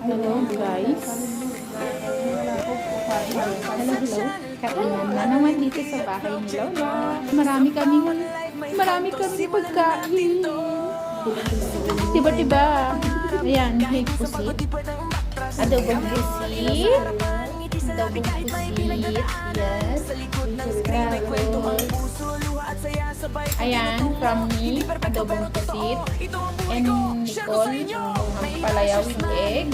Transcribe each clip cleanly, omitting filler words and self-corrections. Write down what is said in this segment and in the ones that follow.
Hello guys. Hello. Kainan na naman dito sa bahay ni Lola. Marami kami pagkain. Diba? Ayan, may pusit. Adobong pusit. Yes. Ayan, from me, adobong pusit. And Nicole, ang palayawing egg.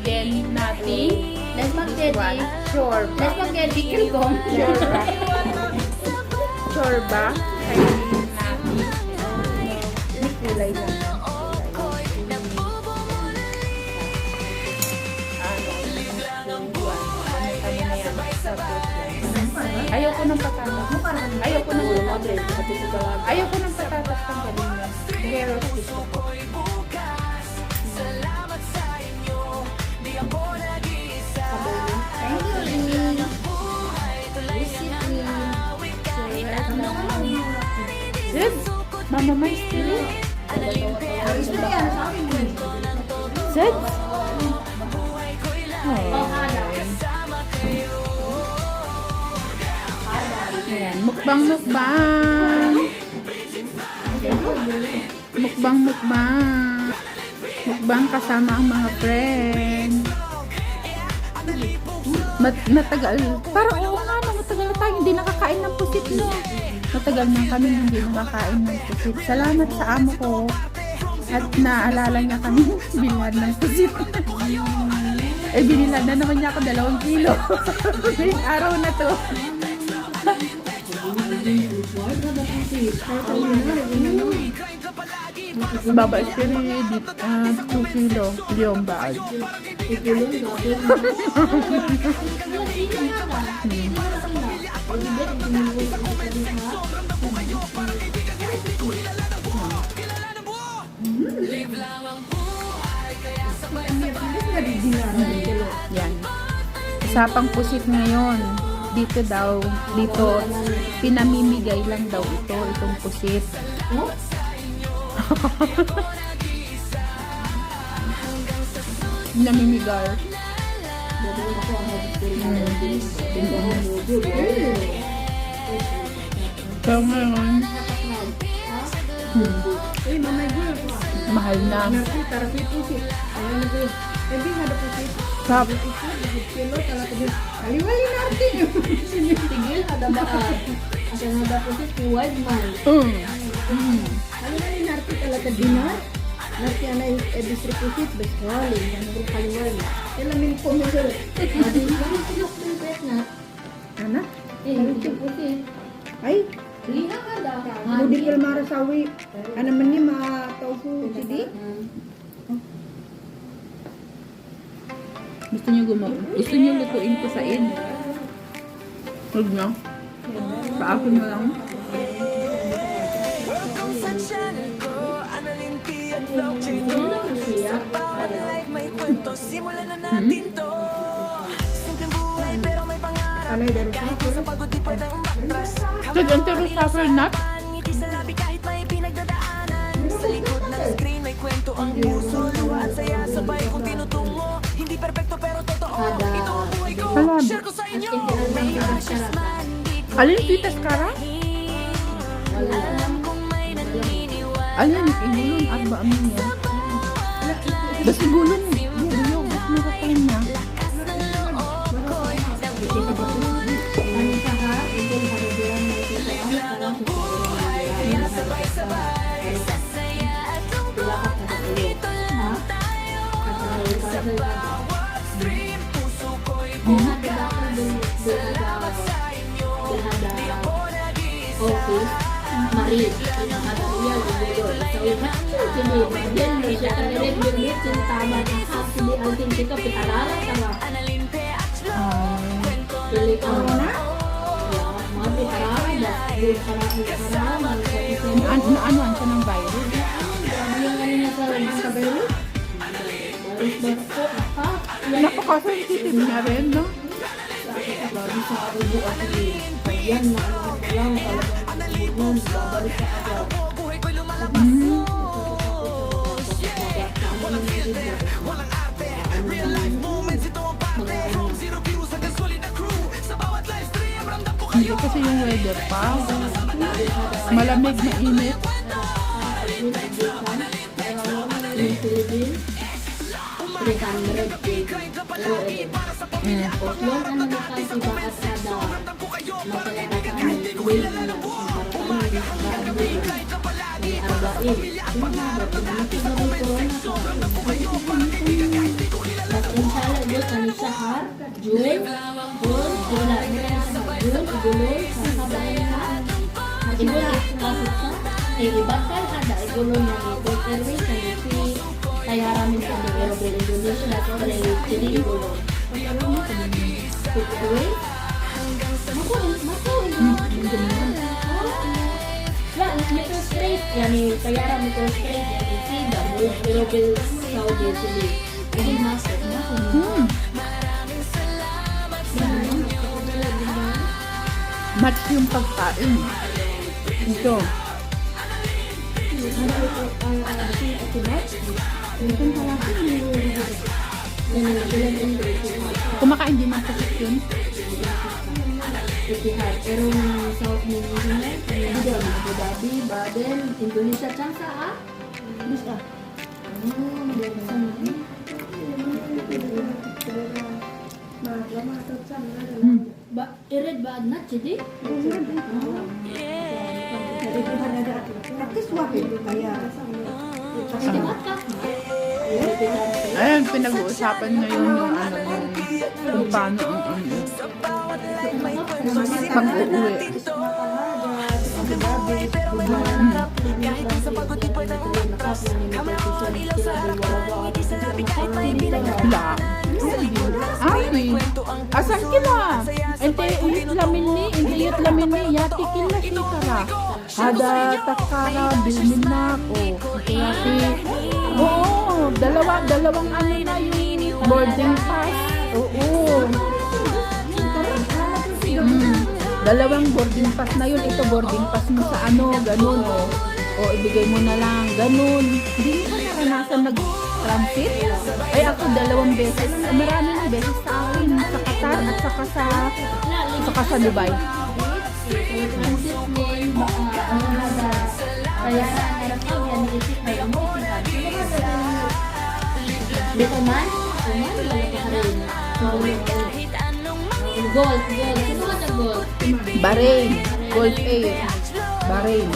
Then, Nati. Let's spaghetti. Chorba. Let's spaghetti. Kilgong. Chorba. Kay Nati. May kulay lang. Ayoko ng patatas. Ayoko ng patatas pang galingan. Pero gusto ko. Sid, Mama May Spirit. Sid? Ayan, mukbang. Mukbang kasama ang mga friend. Matagal. Parang oo nga, matagal na tayo hindi nakakain ng pusit, no? Matagal na kami hindi nakakain ng pusit. Salamat sa amo ko. At naalala niya kami bilhan ng pusit. Binilhan na naman niya ako 2 kilo. Ngayong araw na to. Baba Spirit, 2 kilo. Yung baal. Yan. Usapang pusit ngayon. Dito pinamimigay lang daw itong pusit. Namimigay. So ngayon, mahal na. Sap. Kaliwali natin. Tigil, ada baat. Asa nada po si wide man. Kaliwali natin talaga dinar. Nanti ana distribusit besali. Yan ang kaliwali. Elamin po mo sir. Adi kami pinupres na. Ano? Distribusit. Ay, Liha ka da. hindi ko marasawi. Ano man ni ma-tofu sidi? Gusto niyo lutuin ko sa in? Huwag na. Paakon mo lang. Ano yung so, dyan tiro suffer not? Sa likod ng screen may kwento ang puso, luha at saya sabay kong tinutungo. Hindi perfecto pero totoo. Ito ang buhay ko, share ko sa inyo. May anxious man, di ko Alin, pitas kara? alam kung may naniniwala. Alin, igulon at ba amin yan? Basta igulon, yung nakakain niya. Lakas ng loob ko'y nabubuhay. Ang buhay, pinasabay-sabay. Sa saya at tungkol, andito lang tayo. Sa bawat stream, puso ko'y bukas. Salamat sa inyo, di ako nag-iisa. Mari, ang adanya gulo. Sa iba, sini bagian mo siya kanilit bunit yung tama ng hapsi di altin kita pitaralan tama. Analin pe at flow, kwento Pili ka ng na. Mga pitaralan ba? Doon para pitaralan. Ano siya ng virus? Ano yung ano niya sa mga kabelo? Baris po. Ha? Napaka-sensitive niya rin, no? Bago sa ubo at yan na ano ko lang talagang nun babalik sa agad. buhay ko'y lumalabas. Mm. Walang arte Hindi kasi yung weather pa. Malamig, mainit. Yung Philippines, 300 pero Oslon, ano na kasi baka sada masaya ka kami, wait na lang para kami may arbain. Sumahabot, pinamatigaw corona ko. But inshallah, Diyos, kami sa har, June, July, June, Igulol, sa kabayan na, Igulol, kasot sa, ibakal hada, Igulol na ito, pero kami kaya ramin kami aeroplane Indonesia at kaya sini Igulol. Takeaway? Makuin. Lah, metro straight, yani kaya ramin metro straight, yani sida, aeroplane Saudi sini. Ini masuk. Match yung pagkain. Ito. Kumakain din ng pusit yun. Etihad, pero yung South Indonesia, Abu Dhabi, Baden, Indonesia, Changsa, Bisa. Ired ba na jadi? Ayan, pinag-uusapan ngayon yung ano, kung paano ang pag-uwi. Wala. Asan kila? Ente uyut lamin ni, yati kila si Kara. Ada takara bilmin na ako. Oo, dalawang ano na yung boarding pass. Oo. Dalawang boarding pass na yun. Ito boarding pass mo sa ano, ganun o. O ibigay mo na lang, ganun. Hindi mo ka naranasan nag-transit? Ay ako 2 beses. Marami ng beses sa akin. Sa Qatar at saka sa Dubai. Transit name, kaya harap ko yan, isip kayo mo, dito man, wala ka rin. Gold. Sino ka sa gold? Bahrain. Golf Air. Bahrain.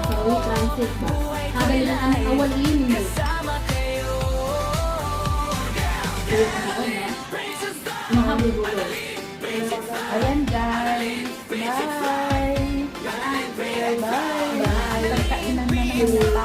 Sawi transit ba? Habang na ang awalin mo. Makabubulo. Ayan guys. Bye. Bye. Bye. Kainan na naman.